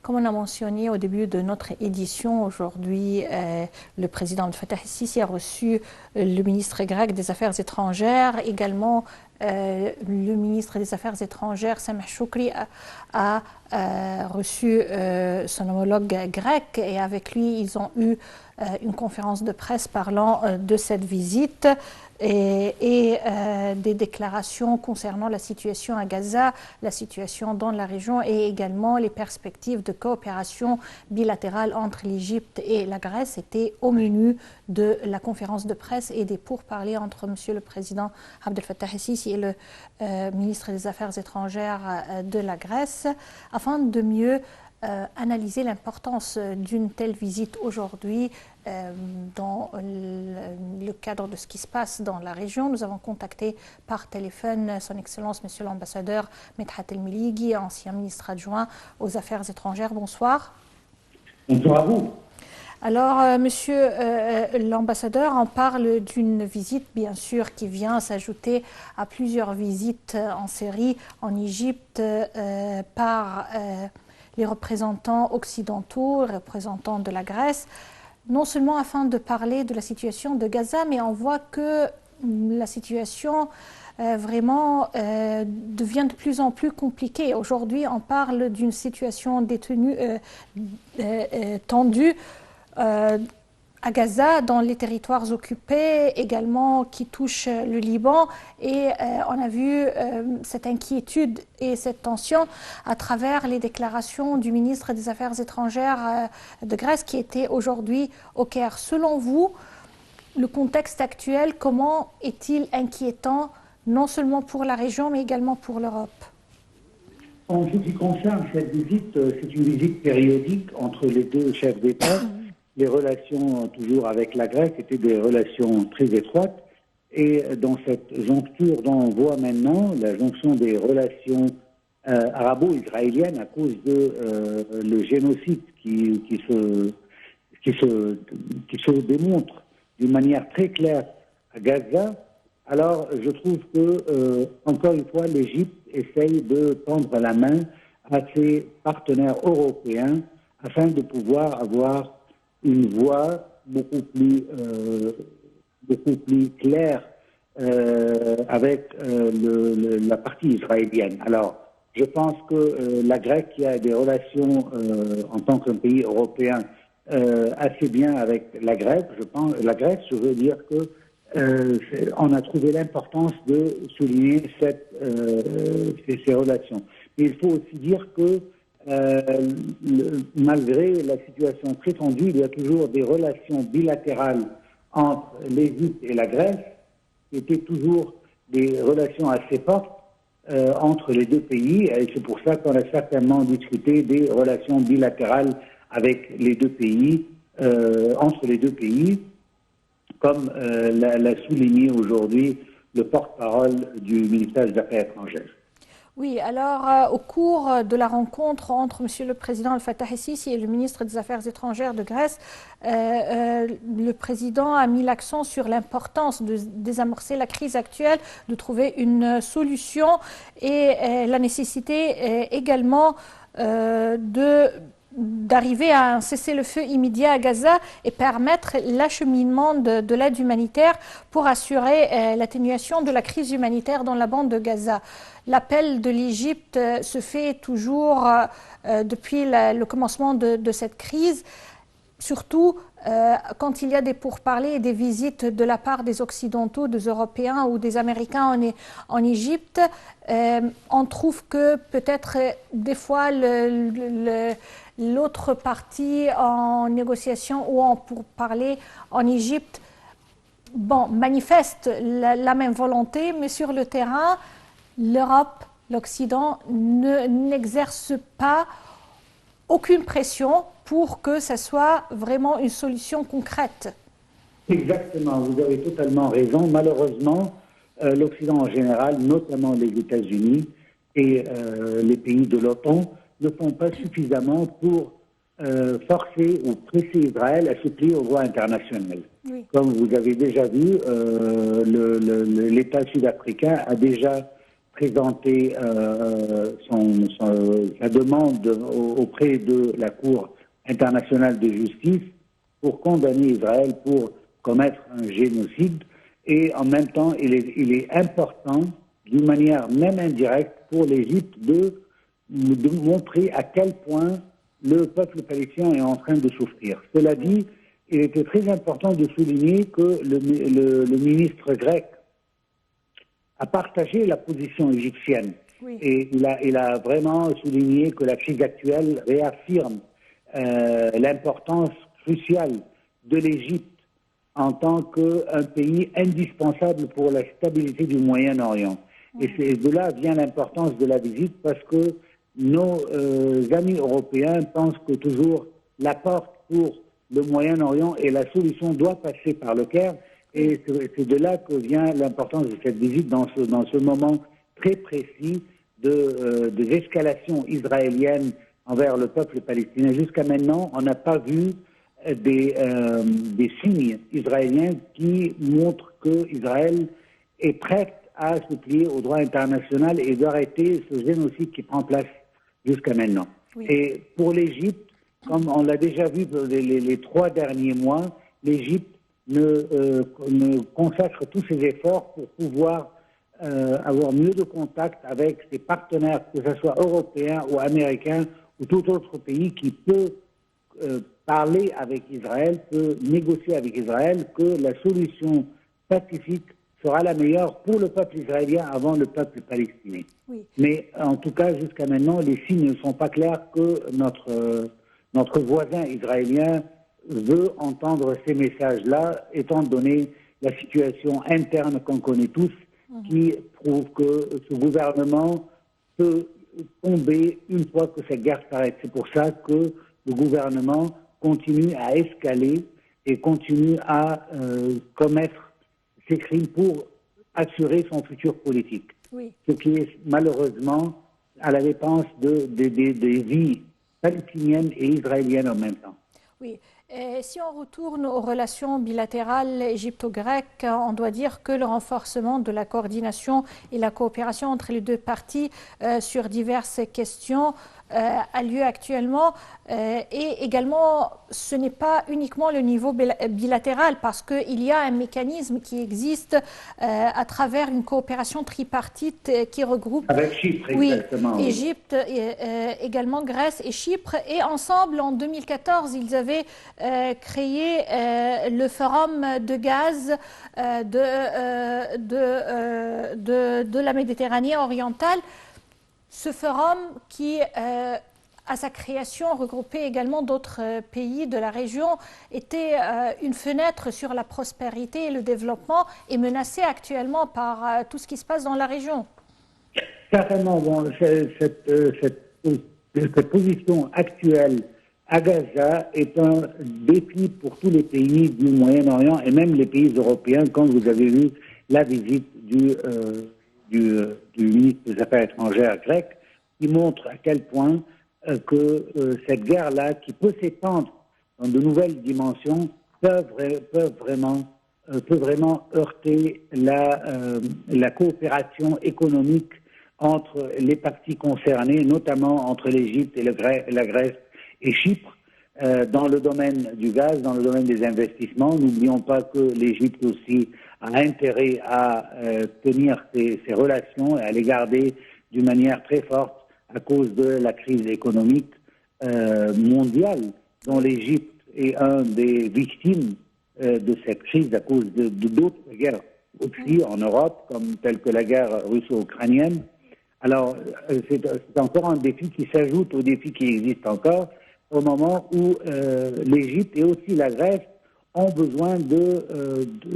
Comme on a mentionné au début de notre édition, aujourd'hui, le président Abdel Fattah el-Sisi a reçu le ministre grec des Affaires étrangères, également le ministre des Affaires étrangères, Sameh Choukri, a reçu son homologue grec et avec lui, ils ont eu une conférence de presse parlant de cette visite et des déclarations concernant la situation à Gaza, la situation dans la région et également les perspectives de coopération bilatérale entre l'Égypte et la Grèce étaient au menu de la conférence de presse et des pourparlers entre Monsieur le Président Abdel Fattah el-Sisi et le ministre des Affaires étrangères de la Grèce, afin de mieux analyser l'importance d'une telle visite aujourd'hui dans le cadre de ce qui se passe dans la région. Nous avons contacté par téléphone son Excellence Monsieur l'ambassadeur Medhat El-Melighi, ancien ministre adjoint aux Affaires étrangères. Bonsoir. Bonsoir à vous. Alors, monsieur l'ambassadeur, on parle d'une visite, bien sûr, qui vient s'ajouter à plusieurs visites en série en Égypte par les représentants occidentaux, les représentants de la Grèce, non seulement afin de parler de la situation de Gaza, mais on voit que la situation vraiment devient de plus en plus compliquée. Aujourd'hui, on parle d'une situation détenue, tendue, à Gaza, dans les territoires occupés, également qui touchent le Liban. Et on a vu cette inquiétude et cette tension à travers les déclarations du ministre des Affaires étrangères de Grèce qui était aujourd'hui au Caire. Selon vous, le contexte actuel, comment est-il inquiétant, non seulement pour la région, mais également pour l'Europe? En ce qui concerne cette visite, c'est une visite périodique entre les deux chefs d'État. Les relations, toujours avec la Grèce, étaient des relations très étroites. Et dans cette joncture dont on voit maintenant, la jonction des relations arabo-israéliennes à cause de le génocide qui se démontre d'une manière très claire à Gaza, alors je trouve que, encore une fois, l'Égypte essaye de tendre la main à ses partenaires européens afin de pouvoir avoir une voix beaucoup plus claire avec la partie israélienne. Alors, je pense que la Grèce, qui a des relations en tant qu'un pays européen assez bien avec la Grèce, je veux dire que on a trouvé l'importance de souligner ces relations. Mais il faut aussi dire que malgré la situation très tendue, il y a toujours des relations bilatérales entre l'Égypte et la Grèce, qui étaient toujours des relations assez fortes entre les deux pays, et c'est pour ça qu'on a certainement discuté des relations bilatérales avec les deux pays, entre les deux pays, comme l'a souligné aujourd'hui le porte-parole du ministère des Affaires étrangères. Oui, alors au cours de la rencontre entre Monsieur le Président Al-Fattah el-Sisi et le ministre des Affaires étrangères de Grèce, le Président a mis l'accent sur l'importance de désamorcer la crise actuelle, de trouver une solution et la nécessité également d'arriver à un cessez-le-feu immédiat à Gaza et permettre l'acheminement de l'aide humanitaire pour assurer l'atténuation de la crise humanitaire dans la bande de Gaza. L'appel de l'Égypte se fait toujours depuis le commencement de cette crise, surtout quand il y a des pourparlers et des visites de la part des Occidentaux, des Européens ou des Américains en Égypte. On trouve que peut-être des fois l'autre partie en négociation ou en pourparlers en Égypte manifeste la même volonté, mais sur le terrain, l'Europe, l'Occident n'exerce pas aucune pression pour que ce soit vraiment une solution concrète. Exactement, vous avez totalement raison. Malheureusement, l'Occident en général, notamment les États-Unis et les pays de l'OTAN, ne font pas suffisamment pour forcer ou presser Israël à se plier au droit international. Oui. Comme vous avez déjà vu, l'État sud-africain a déjà présenté sa demande auprès de la Cour internationale de justice pour condamner Israël pour commettre un génocide. Et en même temps, il est important, d'une manière même indirecte, pour l'Égypte de montrer à quel point le peuple palestinien est en train de souffrir. Cela dit, il était très important de souligner que le ministre grec a partagé la position égyptienne. Oui. Et il a vraiment souligné que la crise actuelle réaffirme l'importance cruciale de l'Égypte en tant qu'un pays indispensable pour la stabilité du Moyen-Orient. Et c'est de là vient l'importance de la visite, parce que nos amis européens pensent que toujours la porte pour le Moyen-Orient et la solution doit passer par le Caire. Et c'est de là que vient l'importance de cette visite dans ce moment très précis des escalations israéliennes envers le peuple palestinien. Jusqu'à maintenant, on n'a pas vu des signes israéliens qui montrent qu'Israël est prête à se plier au droit international et d'arrêter ce génocide qui prend place jusqu'à maintenant. Oui. Et pour l'Égypte, comme on l'a déjà vu les 3 derniers mois, l'Égypte ne consacre tous ses efforts pour pouvoir avoir mieux de contact avec ses partenaires, que ce soit européens ou américains ou tout autre pays qui peut parler avec Israël, peut négocier avec Israël, que la solution pacifique sera la meilleure pour le peuple israélien avant le peuple palestinien. Oui. Mais en tout cas, jusqu'à maintenant, les signes ne sont pas clairs que notre voisin israélien veut entendre ces messages-là, étant donné la situation interne qu'on connaît tous, qui prouve que ce gouvernement peut tomber une fois que cette guerre s'arrête. C'est pour ça que le gouvernement continue à escaler et continue à commettre ces crimes pour assurer son futur politique. Oui. Ce qui est malheureusement à la dépense des vies palestiniennes et israéliennes en même temps. Oui. Et si on retourne aux relations bilatérales égypto-grecques, on doit dire que le renforcement de la coordination et la coopération entre les deux parties sur diverses questions a lieu actuellement. Et également, ce n'est pas uniquement le niveau bilatéral, parce qu'il y a un mécanisme qui existe à travers une coopération tripartite qui regroupe... Avec Chypre, exactement. Oui, Égypte, également Grèce et Chypre. Et ensemble, en 2014, ils avaient créé le forum de gaz de la Méditerranée orientale. Ce forum qui, à sa création, regroupait également d'autres pays de la région, était une fenêtre sur la prospérité et le développement, et menacé actuellement par tout ce qui se passe dans la région. Certainement, bon, cette position actuelle à Gaza est un défi pour tous les pays du Moyen-Orient et même les pays européens, quand vous avez vu la visite du ministre des Affaires étrangères grec, qui montre à quel point que cette guerre-là, qui peut s'étendre dans de nouvelles dimensions, peut vraiment heurter la coopération économique entre les parties concernées, notamment entre l'Égypte et la Grèce et Chypre, dans le domaine du gaz, dans le domaine des investissements. N'oublions pas que l'Égypte aussi a intérêt à tenir ses relations et à les garder d'une manière très forte à cause de la crise économique mondiale, dont l'Égypte est un des victimes de cette crise à cause de d'autres guerres aussi en Europe, comme telle que la guerre russo-ukrainienne. Alors, c'est encore un défi qui s'ajoute aux défis qui existent encore, au moment où l'Égypte et aussi la Grèce ont besoin de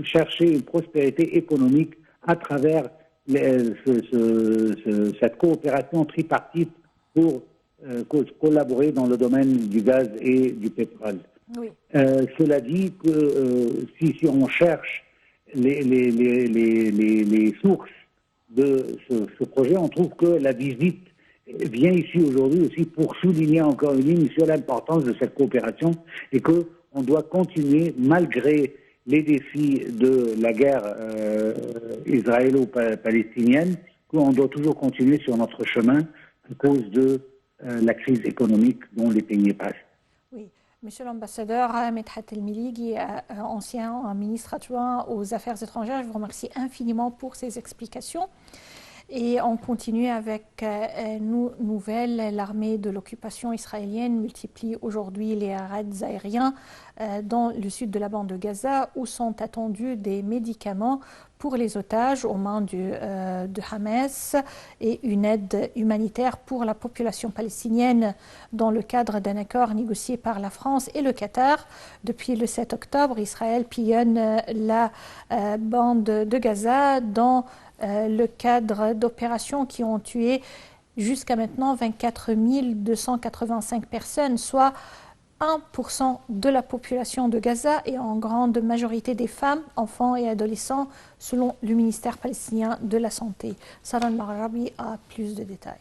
chercher une prospérité économique à travers cette coopération tripartite pour collaborer dans le domaine du gaz et du pétrole. Oui. Cela dit que si on cherche les sources de ce projet, on trouve que la visite vient ici aujourd'hui aussi pour souligner encore une ligne sur l'importance de cette coopération et qu'on doit continuer, malgré les défis de la guerre israélo-palestinienne, qu'on doit toujours continuer sur notre chemin à cause de la crise économique dont les pays passent. Oui. Monsieur l'ambassadeur Medhat El-Miligui, ancien ministre adjoint aux Affaires étrangères, je vous remercie infiniment pour ces explications. Et on continue avec une nouvelle. L'armée de l'occupation israélienne multiplie aujourd'hui les raids aériens dans le sud de la bande de Gaza où sont attendus des médicaments pour les otages aux mains de Hamas et une aide humanitaire pour la population palestinienne dans le cadre d'un accord négocié par la France et le Qatar. Depuis le 7 octobre, Israël pillonne la bande de Gaza dans le cadre d'opérations qui ont tué jusqu'à maintenant 24 285 personnes, soit 1% de la population de Gaza et en grande majorité des femmes, enfants et adolescents, selon le ministère palestinien de la Santé. Saran Marrabi a plus de détails.